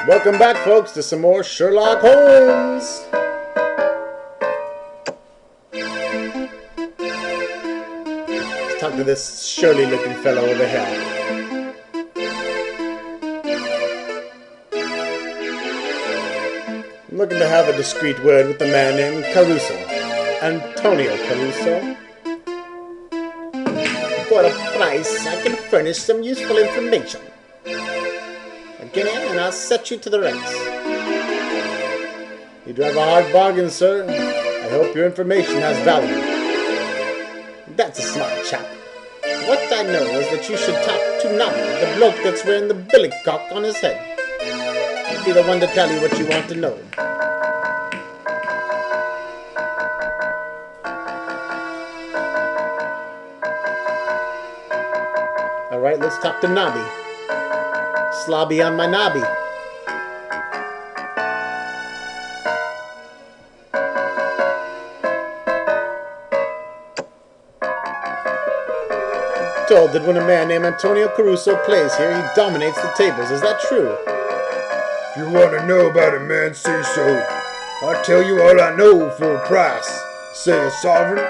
Welcome back, folks, to some more Sherlock Holmes. Let's talk to this Shirley-looking fellow over here. I'm looking to have a discreet word with a man named Caruso. Antonio Caruso. For a price, I can furnish some useful information. Get in and I'll set you to the rights. You drive a hard bargain, sir. I hope your information has value. That's a smart chap. What I know is that you should talk to Nobby, the bloke that's wearing the billycock on his head. He'll be the one to tell you what you want to know. Alright, let's talk to Nobby. Slobby on my knobby. I'm told that when a man named Antonio Caruso plays here, he dominates the tables. Is that true? If you want to know about it, man, say so. I'll tell you all I know for a price. Say a sovereign.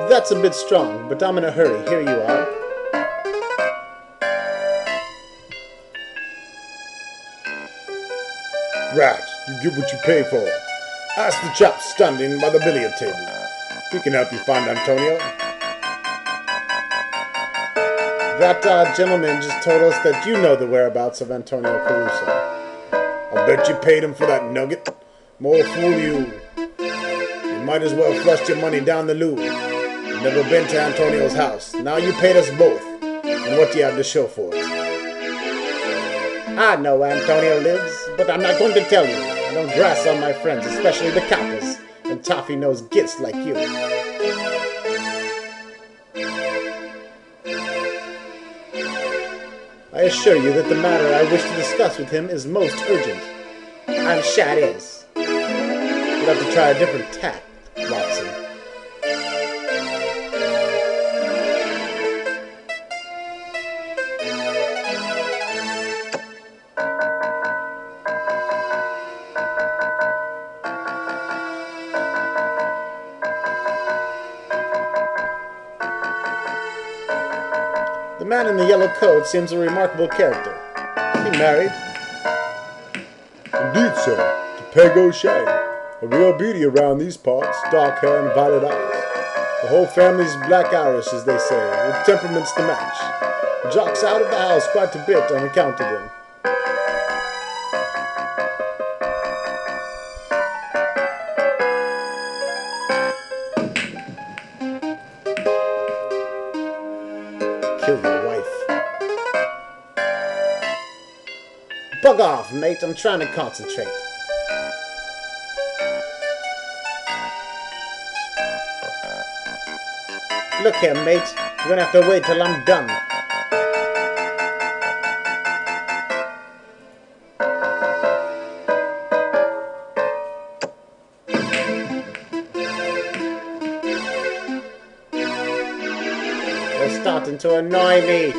That's a bit strong, but I'm in a hurry. Here you are. Right, you get what you pay for. Ask the chap standing by the billiard table. He can help you find Antonio. That gentleman just told us that you know the whereabouts of Antonio Caruso. I'll bet you paid him for that nugget. More fool you. You might as well flushed your money down the loo. Never been to Antonio's house. Now you paid us both. And what do you have to show for it? I know where Antonio lives, but I'm not going to tell you. I don't grass on my friends, especially the coppers, and toffee-nosed gits like you. I assure you that the matter I wish to discuss with him is most urgent. I'm sure it is. You'll have to try a different tack, Watson. The man in the yellow coat seems a remarkable character. Is he married? Indeed, sir. To Peg O'Shea. A real beauty around these parts. Dark hair and violet eyes. The whole family's black Irish, as they say, with temperaments to match. Jock's out of the house quite a bit on account of them. Kill your wife. Bug off, mate. I'm trying to concentrate. Look here, mate. You're gonna have to wait till I'm done. You're starting to annoy me.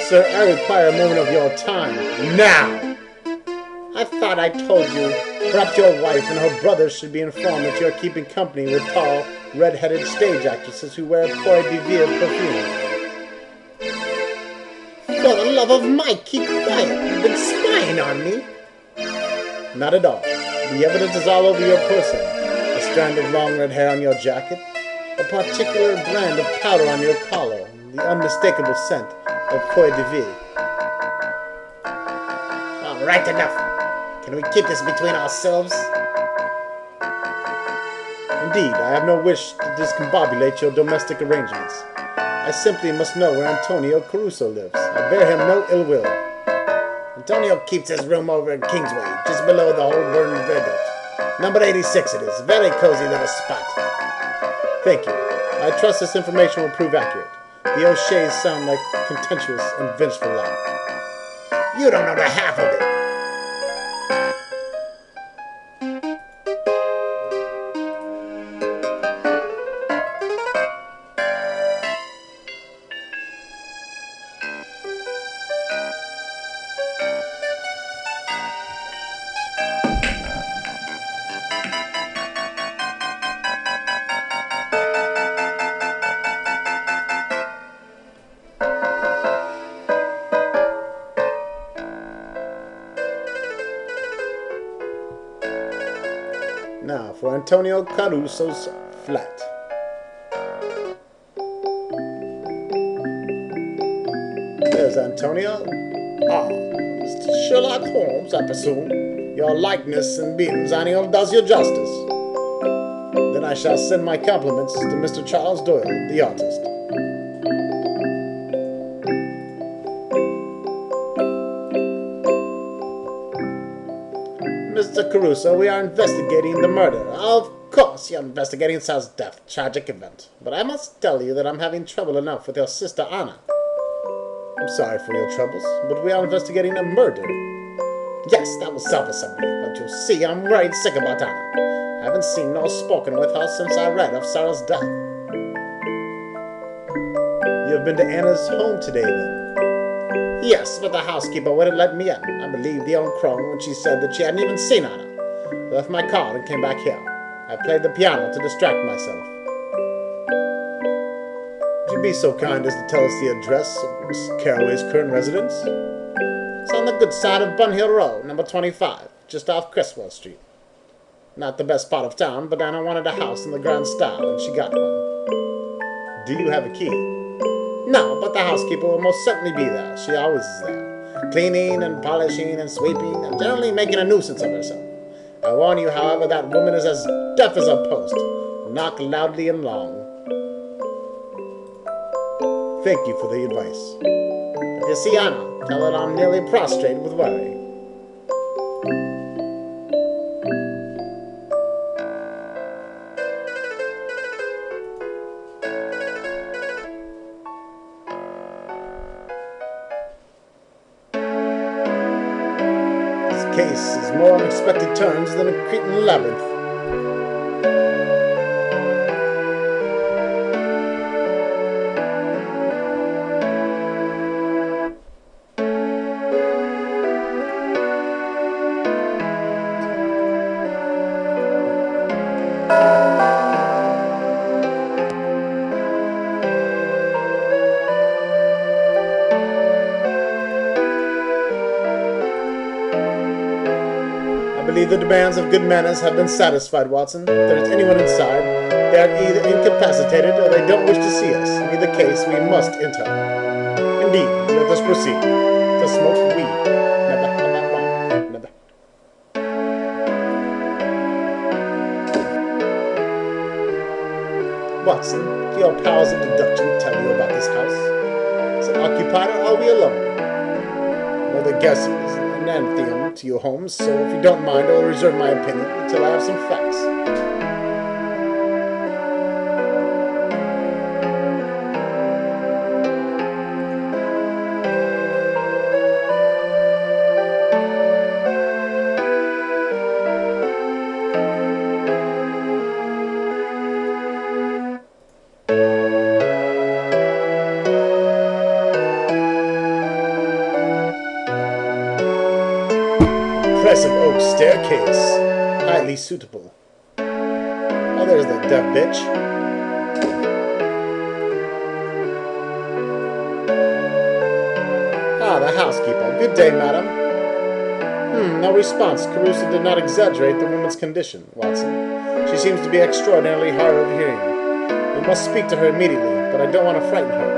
Sir, I require a moment of your time. Now! I thought I told you. Perhaps your wife and her brothers should be informed that you're keeping company with tall, red-headed stage actresses who wear Poire de Ville perfume. For the love of Mike, keep quiet. You've been spying on me. Not at all. The evidence is all over your person. A strand of long red hair on your jacket, a particular brand of powder on your collar, the unmistakable scent of Poire de Ville. All right, enough. Can we keep this between ourselves? Indeed, I have no wish to discombobulate your domestic arrangements. I simply must know where Antonio Caruso lives. I bear him no ill will. Antonio keeps his room over in Kingsway, just below the Holborn Viaduct. Number 86 it is. Very cozy little spot. Thank you. I trust this information will prove accurate. The O'Sheas sound like contentious and vengeful lot. You don't know the half of it. for Antonio Caruso's flat. There's Antonio. Ah, Mr. Sherlock Holmes, I presume. Your likeness and beams, Annie, does you justice. Then I shall send my compliments to Mr. Charles Doyle, the artist. Mr. Caruso, we are investigating the murder. Of course, you're investigating Sal's death, tragic event. But I must tell you that I'm having trouble enough with your sister Anna. I'm sorry for your troubles, but we are investigating a murder. Yes, that will solve us some. But you see, I'm worried sick about Anna. I haven't seen nor spoken with her since I read of Sarah's death. You have been to Anna's home today, then? Yes, but the housekeeper wouldn't let me in. I believed the old crone when she said that she hadn't even seen Anna. I left my card and came back here. I played the piano to distract myself. Would you be so kind as to tell us the address of Miss Carraway's current residence? It's on the good side of Bun Hill Road, number 25, just off Creswell Street. Not the best part of town, but Anna wanted a house in the grand style, and she got one. Do you have a key? No, but the housekeeper will most certainly be there. She always is there, cleaning and polishing and sweeping, and generally making a nuisance of herself. I warn you, however, that woman is as deaf as a post. Knock loudly and long. Thank you for the advice. If you see Anna, tell her I'm nearly prostrate with worry. This case is more unexpected turns than a Cretan labyrinth. I believe the demands of good manners have been satisfied, Watson. If there is anyone inside, they are either incapacitated or they don't wish to see us. In either case, we must enter. Indeed, let us proceed. To smoke weed. Never. Watson, do your powers of deduction tell you about this house? Is it occupied or are we alone? No, the guessing is an anthem to you, Holmes, so if you don't mind, I'll reserve my opinion until I have some facts. Impressive oak staircase. Highly suitable. Oh, there's the deaf bitch. Ah, the housekeeper. Good day, madam. No response. Caruso did not exaggerate the woman's condition, Watson. She seems to be extraordinarily hard of hearing. We must speak to her immediately, but I don't want to frighten her.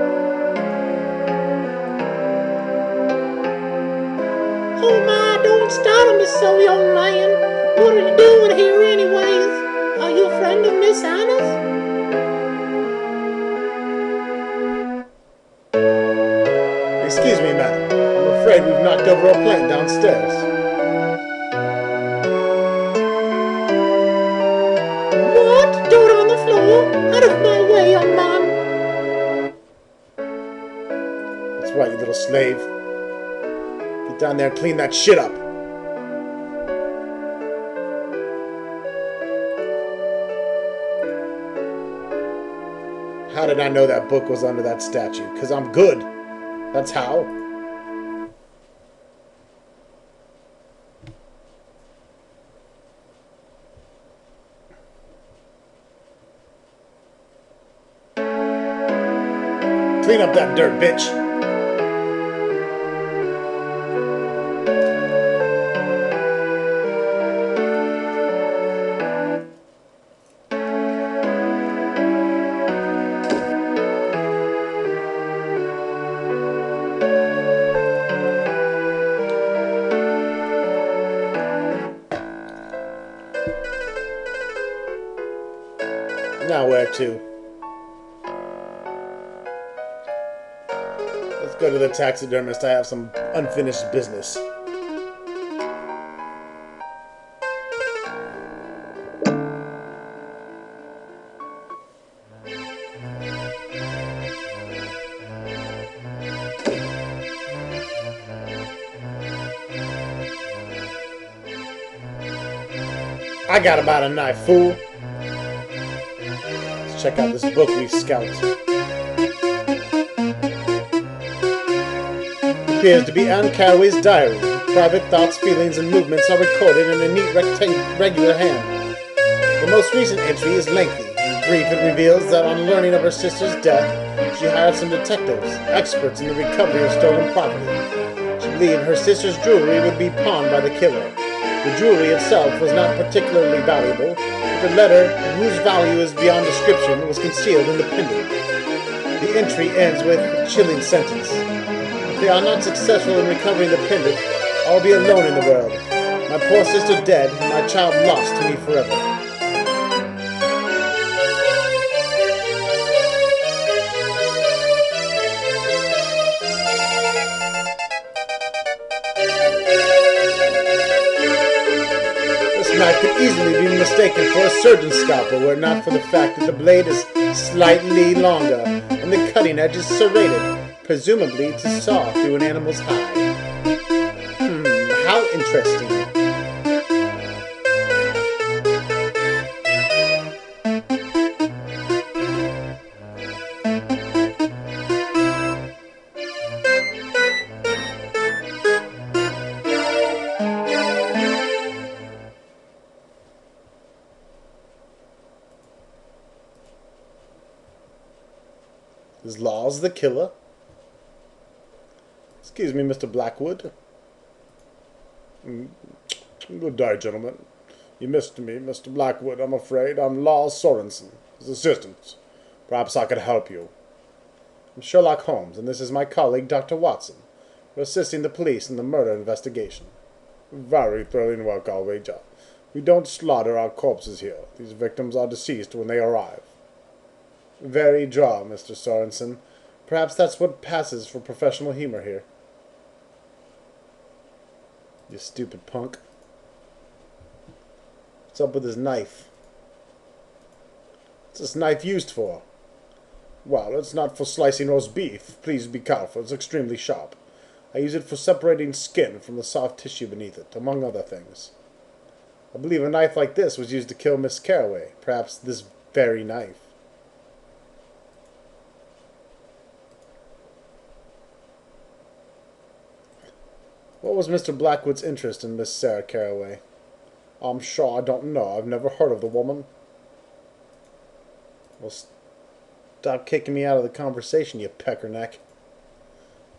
Oh my, don't startle me so, young man. What are you doing here anyways? Are you a friend of Miss Anna's? Excuse me, madam. I'm afraid we've knocked over a plant downstairs. What? Dirt on the floor? Out of my way, young man. That's right, you little slave. Get down there and clean that shit up. How did I know that book was under that statue? 'Cause I'm good. That's how. Clean up that dirt, bitch. Now where to? Let's go to the taxidermist. I have some unfinished business. I got about a knife, fool. Let's check out this book we scalped. It appears to be Anne Carraway's diary. Private thoughts, feelings, and movements are recorded in a neat regular hand. The most recent entry is lengthy. In brief, it reveals that on learning of her sister's death, she hired some detectives, experts in the recovery of stolen property. She believed her sister's jewelry would be pawned by the killer. The jewelry itself was not particularly valuable, but the letter, whose value is beyond description, was concealed in the pendant. The entry ends with a chilling sentence. If they are not successful in recovering the pendant, I will be alone in the world. My poor sister dead, and my child lost to me forever. This knife could easily be mistaken for a surgeon's scalpel were it not for the fact that the blade is slightly longer and the cutting edge is serrated, presumably to saw through an animal's hide. How interesting. Is Laws the killer? Excuse me, Mr. Blackwood. Good day, gentlemen. You missed me, Mr. Blackwood, I'm afraid. I'm Laws Sorensen, his assistant. Perhaps I could help you. I'm Sherlock Holmes, and this is my colleague, Dr. Watson. We're assisting the police in the murder investigation. Very thrilling work, I'll wager. We don't slaughter our corpses here. These victims are deceased when they arrive. Very dry, Mr. Sorensen. Perhaps that's what passes for professional humor here. You stupid punk. What's up with his knife? What's this knife used for? Well, it's not for slicing roast beef. Please be careful. It's extremely sharp. I use it for separating skin from the soft tissue beneath it, among other things. I believe a knife like this was used to kill Miss Carraway. Perhaps this very knife. What was Mr. Blackwood's interest in Miss Sarah Carraway? I'm sure I don't know. I've never heard of the woman. Well, stop kicking me out of the conversation, you peckerneck.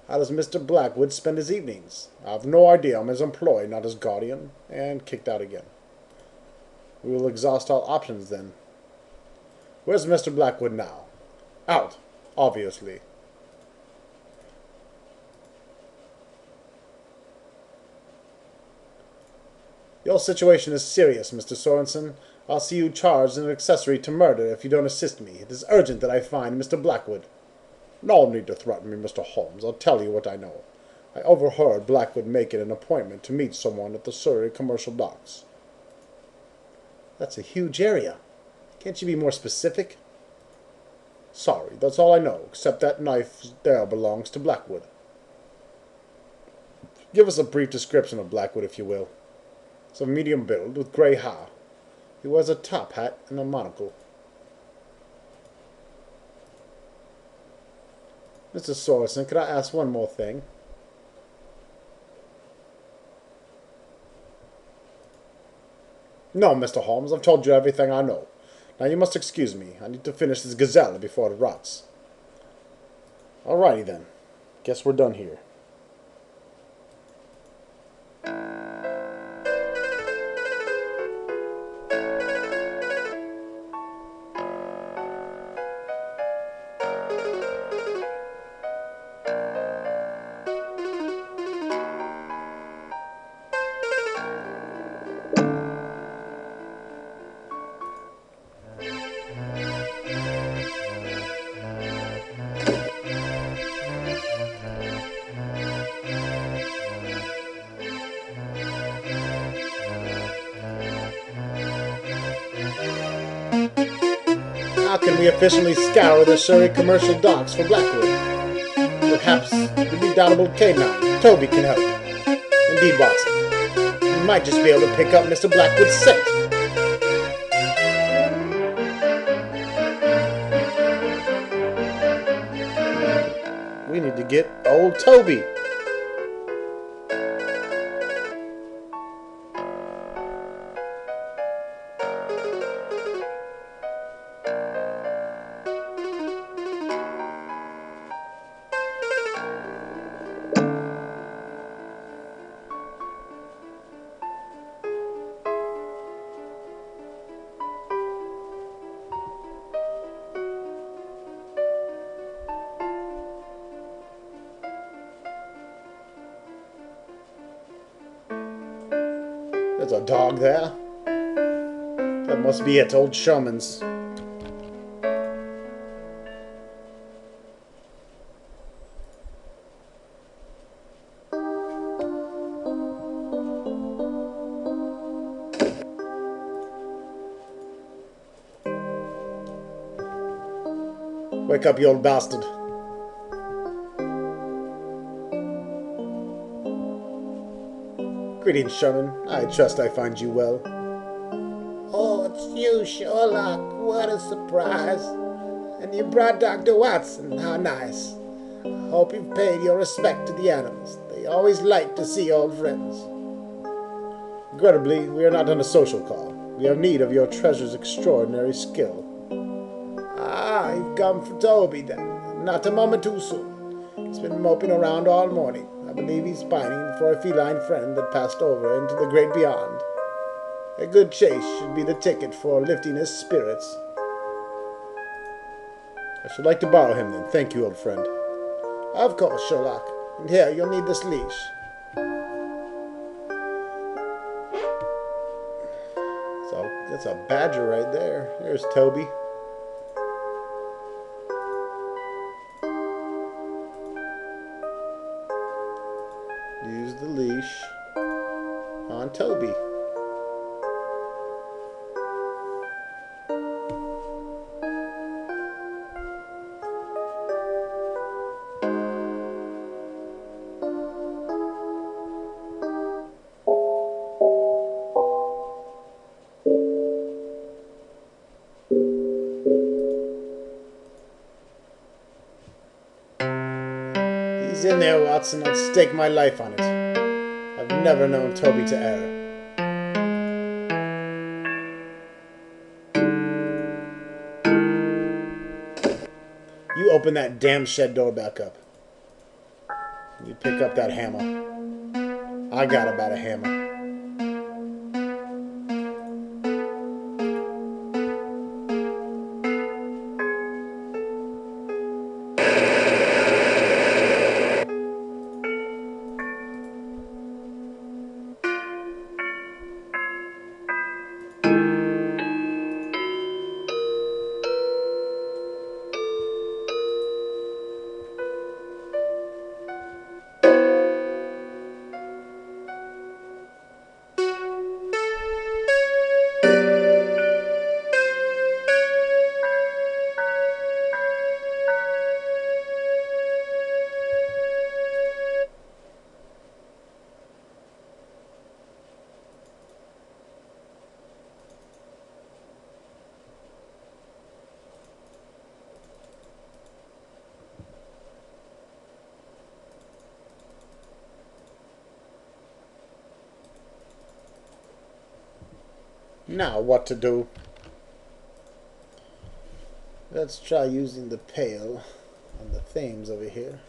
How does Mr. Blackwood spend his evenings? I've no idea. I'm his employee, not his guardian. And kicked out again. We will exhaust all options then. Where's Mr. Blackwood now? Out, obviously. Your situation is serious, Mr. Sorensen. I'll see you charged as an accessory to murder if you don't assist me. It is urgent that I find Mr. Blackwood. No need to threaten me, Mr. Holmes. I'll tell you what I know. I overheard Blackwood make it an appointment to meet someone at the Surrey commercial docks. That's a huge area. Can't you be more specific? Sorry, that's all I know, except that knife there belongs to Blackwood. Give us a brief description of Blackwood, if you will. He's of medium build, with grey hair. He wears a top hat and a monocle. Mr. Sorensen, could I ask one more thing? No, Mr. Holmes, I've told you everything I know. Now you must excuse me. I need to finish this gazelle before it rots. Alrighty then. Guess we're done here. How can we efficiently scour the Surrey commercial docks for Blackwood? Perhaps the redoubtable K9, Toby, can help. Indeed, Watson. We might just be able to pick up Mr. Blackwood's scent. We need to get old Toby. There's a dog there. That must be it, old Sherman's. Wake up, you old bastard. Greetings, Sherman. I trust I find you well. Oh, it's you, Sherlock. What a surprise. And you brought Dr. Watson. How nice. Hope you've paid your respect to the animals. They always like to see old friends. Regrettably, we are not on a social call. We have need of your treasure's extraordinary skill. Ah, you've come for Toby then. Not a moment too soon. He's been moping around all morning. I believe he's pining for a feline friend that passed over into the great beyond. A good chase should be the ticket for lifting his spirits. I should like to borrow him then. Thank you, old friend. Of course, Sherlock. And here, you'll need this leash. So that's a badger right there. There's Toby. Use the leash on Toby. He's in there, Watson. I'd stake my life on it. I've never known Toby to err. You open that damn shed door back up. You pick up that hammer. I got about a hammer. Now what to do? Let's try using the pail on the Thames over here.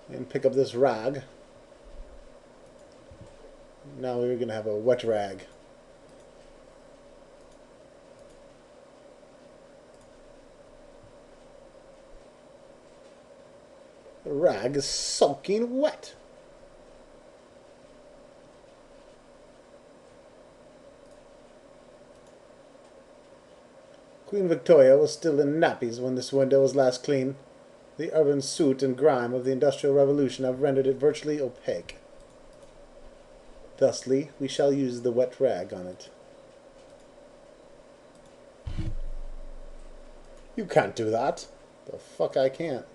And pick up this rag. Now we're going to have a wet rag. The rag is soaking wet. Queen Victoria was still in nappies when this window was last cleaned. The urban soot and grime of the Industrial Revolution have rendered it virtually opaque. Thusly, we shall use the wet rag on it. You can't do that. The fuck I can't.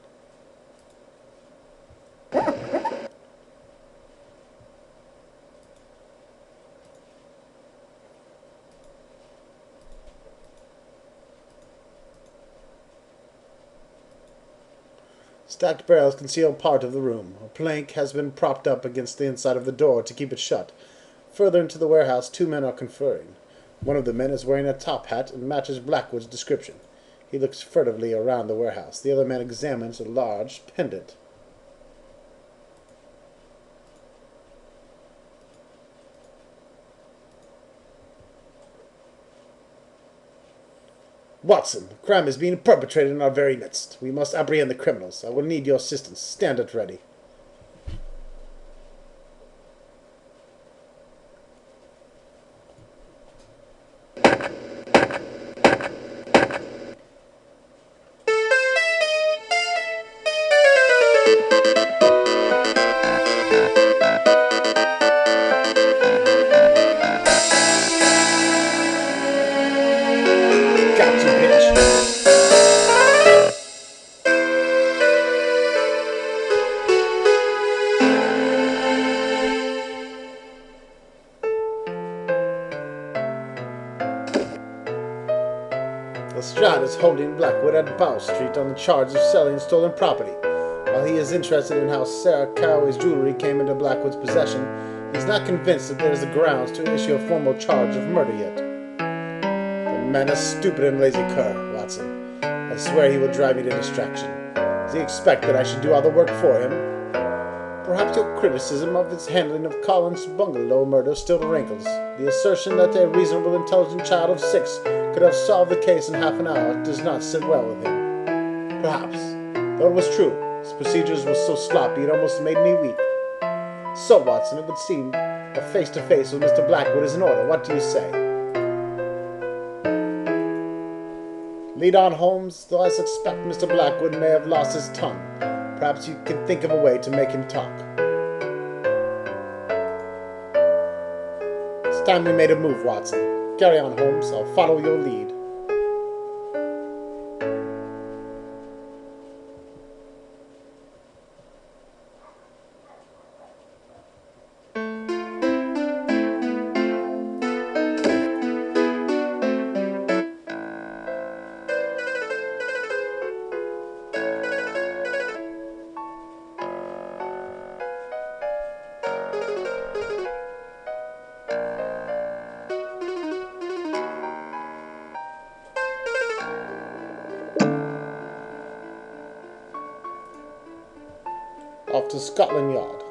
Stacked barrels conceal part of the room. A plank has been propped up against the inside of the door to keep it shut. Further into the warehouse, two men are conferring. One of the men is wearing a top hat and matches Blackwood's description. He looks furtively around the warehouse. The other man examines a large pendant. Watson, the crime is being perpetrated in our very midst. We must apprehend the criminals. I will need your assistance. Stand at ready. Got you, bitch. Lestrade is holding Blackwood at Bow Street on the charge of selling stolen property. While he is interested in how Sarah Caraway's jewelry came into Blackwood's possession, he is not convinced that there is the grounds to issue a formal charge of murder yet. The man is stupid and lazy cur, Watson. I swear he will drive me to distraction. Does he expect that I should do all the work for him? Perhaps your criticism of his handling of Collins' bungalow murder still rankles. The assertion that a reasonable, intelligent child of 6 could have solved the case in half an hour does not sit well with him. Perhaps. Though it was true, his procedures were so sloppy it almost made me weep. So, Watson, it would seem a face-to-face with Mr. Blackwood is in order. What do you say? Lead on, Holmes, though I suspect Mr. Blackwood may have lost his tongue. Perhaps you can think of a way to make him talk. It's time we made a move, Watson. Carry on, Holmes. I'll follow your lead. Off to Scotland Yard.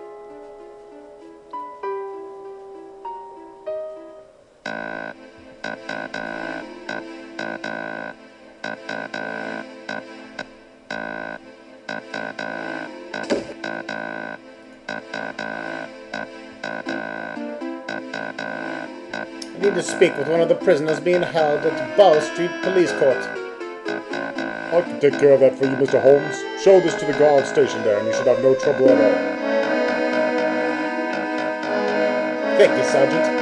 I need to speak with one of the prisoners being held at Bow Street Police Court. I can take care of that for you, Mr. Holmes. Show this to the guard stationed there, and you should have no trouble at all. Thank you, Sergeant.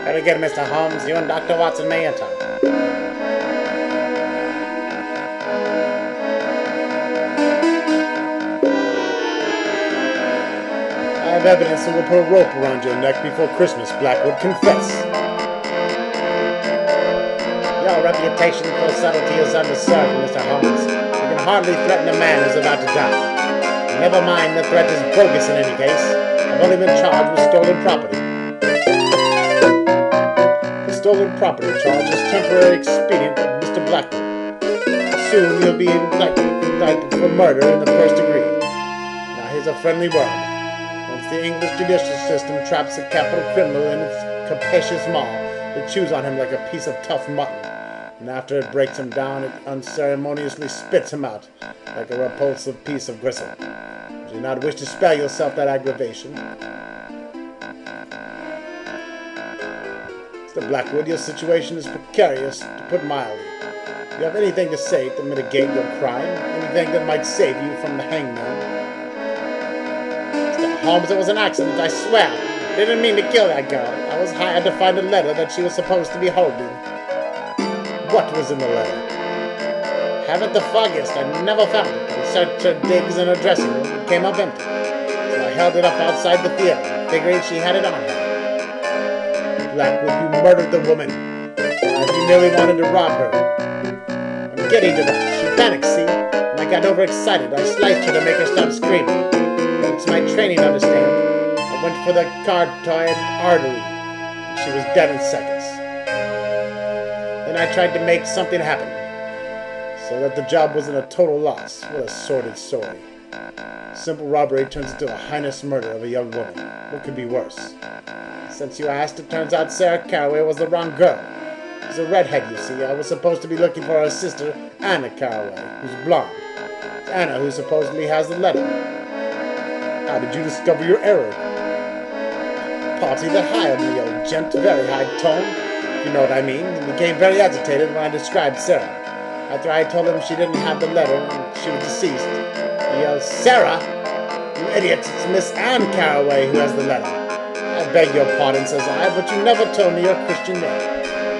Very good, Mr. Holmes. You and Dr. Watson may enter. I have evidence that will put a rope around your neck before Christmas, Blackwood. Confess. Your reputation for subtlety is undeserved, Mr. Holmes. You can hardly threaten a man who's about to die. Never mind, the threat is bogus in any case. I've only been charged with stolen property. The stolen property charge is temporary expedient of Mr. Blackwood. Soon you'll be indicted for murder in the first degree. Now here's a friendly word. Once the English judicial system traps a capital criminal in its capacious maw, it chews on him like a piece of tough mutton. And after it breaks him down, it unceremoniously spits him out like a repulsive piece of gristle. Do you not wish to spare yourself that aggravation? Mr. Blackwood, your situation is precarious, to put mildly. Do you have anything to say to mitigate your crime? Anything that might save you from the hangman? Mr. Holmes, it was an accident, I swear. I didn't mean to kill that girl. I was hired to find a letter that she was supposed to be holding. What was in the letter? Haven't the foggiest. I never found it. I searched her digs in her dressing room. It came up empty. So I held it up outside the theater, figuring she had it on her. Blackwood, you murdered the woman. You merely wanted to rob her. I'm getting to that. She panicked, see? And I got overexcited. I sliced her to make her stop screaming. But it's my training, understand? I went for the carotid artery. She was dead in seconds. Then I tried to make something happen, so that the job wasn't a total loss. What a sordid story. Simple robbery turns into a heinous murder of a young woman. What could be worse? Since you asked, it turns out Sarah Caraway was the wrong girl. She's a redhead, you see. I was supposed to be looking for her sister, Anna Caraway, who's blonde. It's Anna who supposedly has the letter. How did you discover your error? Party that hired me, old gent. Very high tone. You know what I mean. He became very agitated when I described Sarah. After I told him she didn't have the letter and she was deceased, he yelled, "Sarah! You idiots, it's Miss Anne Caraway who has the letter." "I beg your pardon," says I, "but you never told me your Christian name.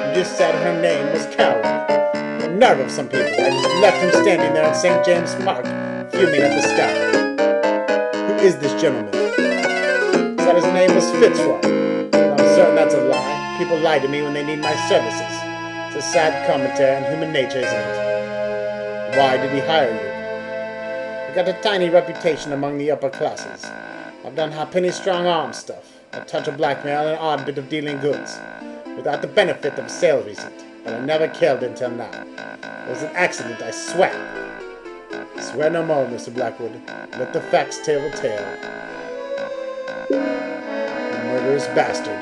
You just said her name was Caraway." The nerve of some people. I just left him standing there in St. James Park, fuming at the sky. Who is this gentleman? He said his name was Fitzroy. But I'm certain that's a lie. People lie to me when they need my services. It's a sad commentary on human nature, isn't it? Why did he hire you? I got a tiny reputation among the upper classes. I've done halfpenny strong-arm stuff, a touch of blackmail, and an odd bit of dealing goods, without the benefit of a sale receipt. But I never killed until now. It was an accident, I swear. Swear no more, Mr. Blackwood. Let the facts tell the tale. The murderous bastard.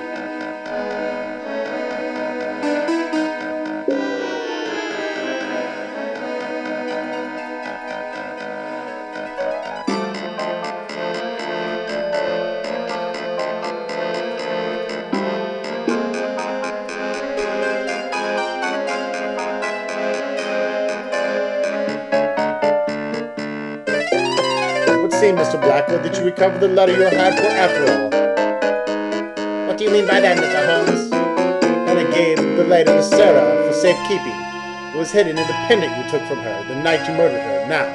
See, Mr. Blackwood, did you recover the letter you were hired for after all? What do you mean by that, Mr. Holmes? And I gave the letter to Sarah for safekeeping. It was hidden in the pendant you took from her the night you murdered her. Now,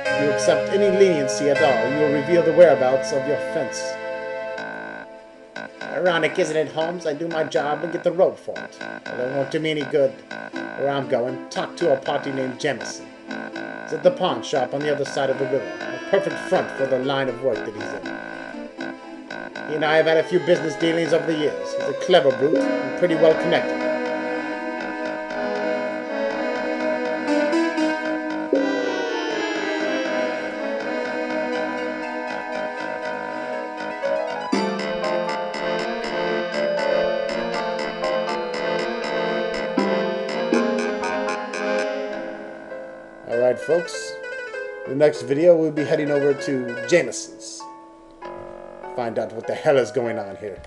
if you accept any leniency at all, you will reveal the whereabouts of your fence. Ironic, isn't it, Holmes? I do my job and get the rope for it. But it won't do me any good. Where I'm going, talk to a party named Jemison. He's at the pawn shop on the other side of the river. A perfect front for the line of work that he's in. He and I have had a few business dealings over the years. He's a clever brute and pretty well connected. Alright, folks. In the next video, we'll be heading over to Jameson's. Find out what the hell is going on here.